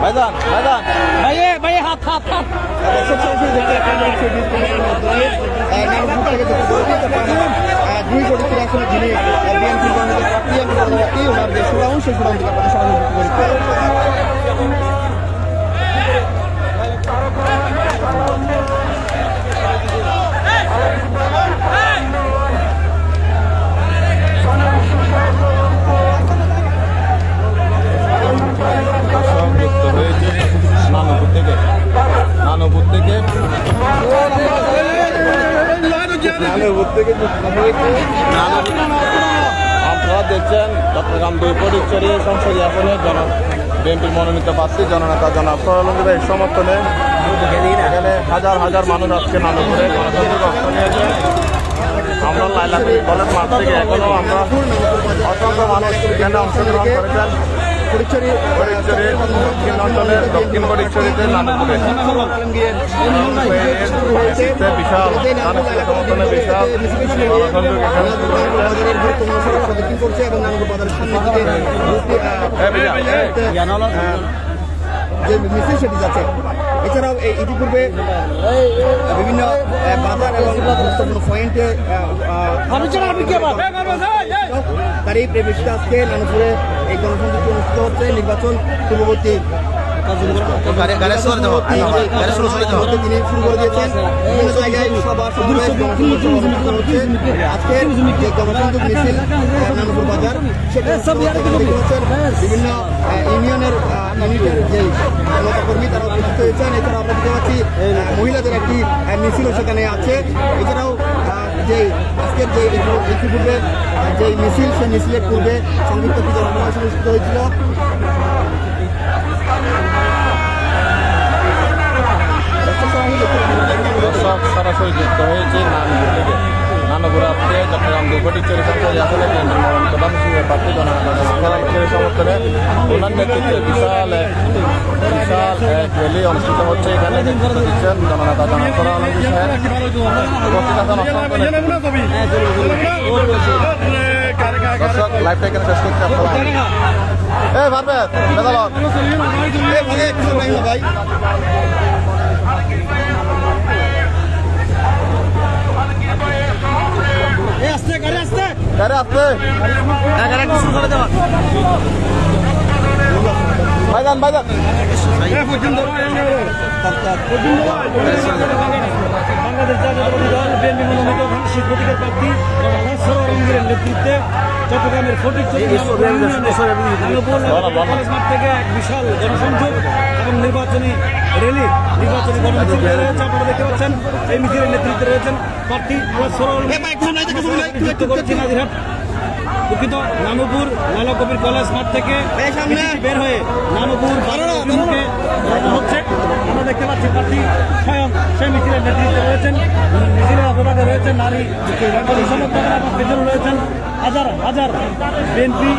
ভাইজান ভাইজান ভাইয়ে ভাইয়ে হাত হাত হাত দুই কোটি আসলে যিনি বিএনপির প্রার্থী ওনার যে সুরাউন সেই সুরাউন থেকে আপনাদের সহযোগিতা যুক্ত হয়েছে নানুপুর থেকে আপনারা দেখছেন চট্টগ্রাম 2 ফটিকছড়ি সংসদীয় আসনে বিএনপির মনোনীত প্রার্থী জননেতা জনাব সরলঙ্গীর সমর্থনে এখানে হাজার হাজার মানুষ আজকে নানুপুরে গণতান্ত্রিক অংশ নিয়েছে। আমরা লাইলাপুর কলেজ মাঠ থেকে এখনো আমরা অসংখ্য মানুষ এখানে অংশগ্রহণ করেছেন। ফটিকছড়ি দক্ষিণ অঞ্চলের দক্ষিণ ফটিকছড়িতে নানুপুরে বিশাল মানুষের সমর্থনে বিশাল যে মিছিল সেটি যাচ্ছে। এছাড়াও ইতিপূর্বে বিভিন্ন বাজার এবং গুরুত্বপূর্ণ পয়েন্টে তারই প্রেমিকটা আজকে নানুপুরে এই গণসংযোগ অনুষ্ঠিত হচ্ছে। নির্বাচন পূর্ববর্তী তিনি শুরু করে দিয়েছেন। বিভিন্ন জায়গায় আজকের যে গণসংযোগ মিছিল নানুপুর বাজার সেটা বিভিন্ন ইউনিয়নের যে নেতাকর্মী তারা উপস্থিত হয়েছেন। এছাড়াও আমরা দেখতে পাচ্ছি মহিলাদের একটি মিছিলও সেখানে আছে। এছাড়াও যে আজকের যে ইতিপূর্বে যে মিছিল সেই মিছিলের পূর্বে সংযুক্ত পূজা অনুষ্ঠিত হয়েছিল। সরাসরি যুক্ত হয়েছে নানুপুর আজকে চট্টগ্রাম 2 ফটিকছড়ি সংসদীয় আসনে বিএনপির মনোনীত প্রার্থী জননেতা সরলঙ্গীর সমর্থনে ওনার নেতৃত্বে বিশাল এক র্যালি অনুষ্ঠিত হচ্ছে। এখানে নেতৃত্ব দিচ্ছেন জননেতা জনাব সরলঙ্গীর সাহেব। দর্শক লাইভটা এখানে শেষ করতে আপনারা পারবেন ভাই ভাইজান ভাইজান বাংলাদেশ জাতীয়তাবাদী দল বিএনপি মনোনীত প্রতীকের প্রার্থী সরলঙ্গীর নেতৃত্বে চট্টগ্রামের ফটিকছড়ি মাঠ থেকে এক বিশাল জনসংযোগ এবং নির্বাচনী র্যালি নির্বাচনী গণমিছিল রয়েছে। আপনারা দেখতে পাচ্ছেন এই মিছিলের নেতৃত্বে রয়েছেন প্রার্থী নাজিরহাট দুঃখিত নানুপুর লালা কবির কলেজ মাঠ থেকে বের হয়ে নানুপুর অভিমুখে হচ্ছে। আমরা দেখতে পাচ্ছি প্রার্থী স্বয়ং সেই মিছিলের নেতৃত্বে রয়েছেন। মিছিলের অপরাধে রয়েছেন নারী সমর্থকরা এবং পেছনে রয়েছেন হাজার হাজার বিএনপি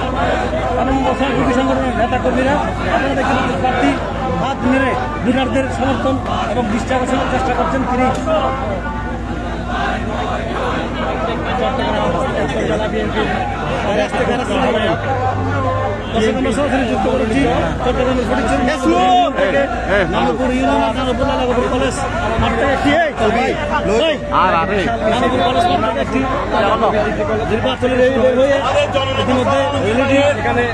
বিপি সংগঠনের নেতাকর্মীরা। আপনারা দেখতে পাচ্ছেন প্রার্থী হাত মেরে ভোটারদের সমর্থন এবং দৃষ্টি আকর্ষণের চেষ্টা করছেন তিনি। জেলা বিএনপির সরাসরি যুক্ত করেছি চট্টগ্রামের ফটিকছড়ি নানুপুর ইউনিয়ন নানুপুর লালা কবির কলেজ মাঠ থেকে নানুপুর কলেজ মাঠ থেকে একটি নির্বাচনী র্যালি বের হয়ে ইতিমধ্যে র্যালিটি এখানে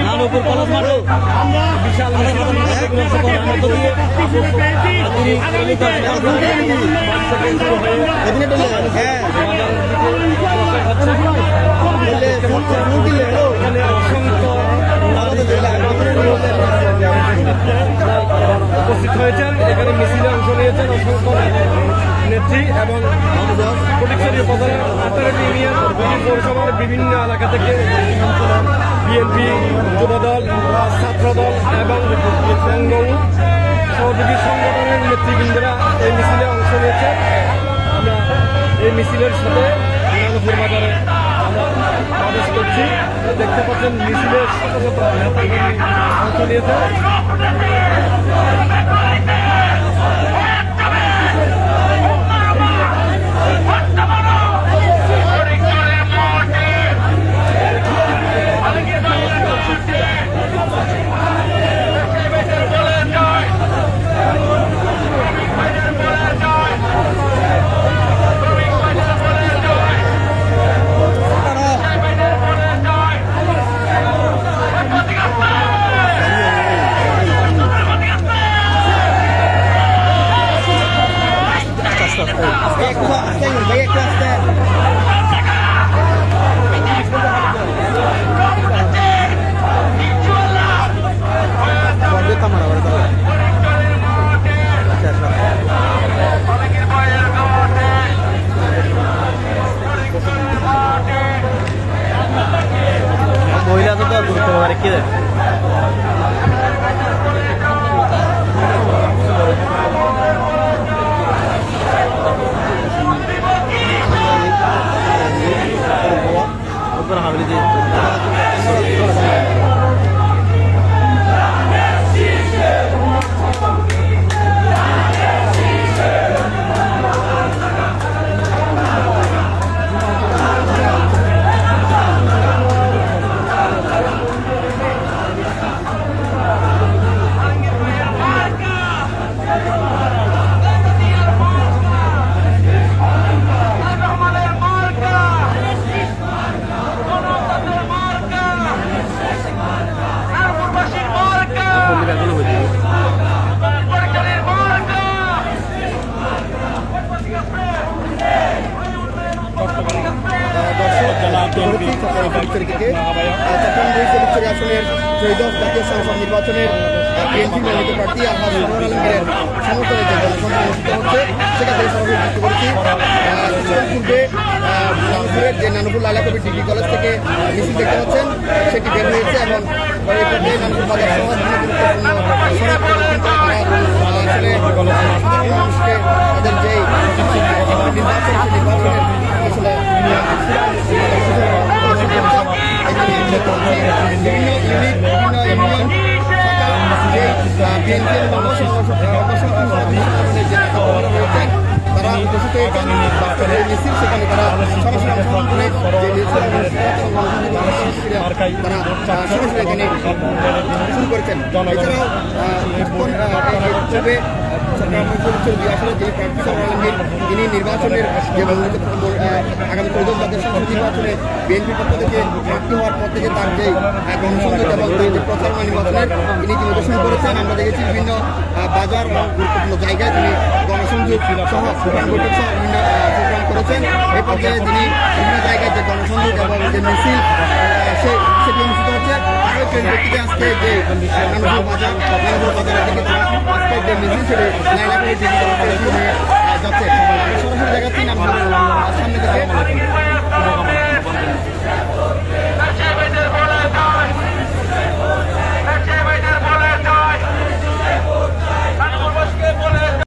নানুপুর কলেজ মাঠে বিশাল উপস্থিত হয়েছেন। এখানে মিছিলে অংশ নিয়েছেন অসংখ্য নেত্রী এবং ফটিকছড়ি উপজেলার আতারাটি ইউনিয়ন পৌরসভার বিভিন্ন এলাকা থেকে বিএনপি, যুবদল, ছাত্রদল এবং সহযোগী সংগঠনের নেতৃবৃন্দরা এই মিছিলে অংশ নিয়েছে। আমরা এই মিছিলের সাথে নানুপুর বাজারে আমরা প্রবেশ করছি। দেখতে পাচ্ছেন মিছিলের শত শত নেতাকর্মী অংশ নিয়েছে। ত্রয়োদশ জাতীয় সংসদ নির্বাচনের বিএনপি মনোনীত প্রার্থী আলহাজ সরোয়ার আলমগীরের সমর্থনে যে জনসভা অনুষ্ঠিত হচ্ছে সেটা থেকে সরাসরি যুক্ত করেছি। পূর্বে নানুপুরের যে নানুপুর লালা কবির ডিগ্রি কলেজ থেকে মিছিল দেখতে পাচ্ছেন সেটি বের হয়েছে এবং নানুপুর বাজার সহ বিভিন্ন গুরুত্বপূর্ণ সড়ক প্রদক্ষিণ করে তারা আসলে মানুষকে তাদের যেই নির্বাচন সেই নির্বাচনের আসলে তারা উপস্থিত হয়েছেন মিছিল সেখানে তারা সরাসরি অংশগ্রহণ করে তারা সরাসরি এখানে শুরু করেছেন। এছাড়াও পূর্বে আসলে যিনি প্রার্থী সরোয়ার আলমগীর তিনি নির্বাচনের যে আগামী 14 জাতীয় সংসদ নির্বাচনে বিএনপির পক্ষ থেকে প্রার্থী হওয়ার পর থেকে তার যে গণসংযোগ এবং তার যে প্রচারণা নির্বাচনের তিনি ইতিমধ্যে শুরু করেছেন। আমরা দেখেছি বিভিন্ন বাজার এবং গুরুত্বপূর্ণ জায়গায় তিনি গণসংযোগ সহ প্রোগ্রাম বৈঠক সহ বিভিন্ন প্রোগ্রাম করেছেন। এই পর্যায়ে তিনি বিভিন্ন জায়গায় যে গণসংযোগ এবং যে মিছিল সেটি অনুষ্ঠিত হচ্ছে। আরও একজন ব্যক্তিকে আজকে যে নানুপুর বাজারের দিকে আজকের যে মিছিল সেটি লাইলা করে যাচ্ছে সরাসরি দেখাচ্ছি নানুপুর সামনে থেকে।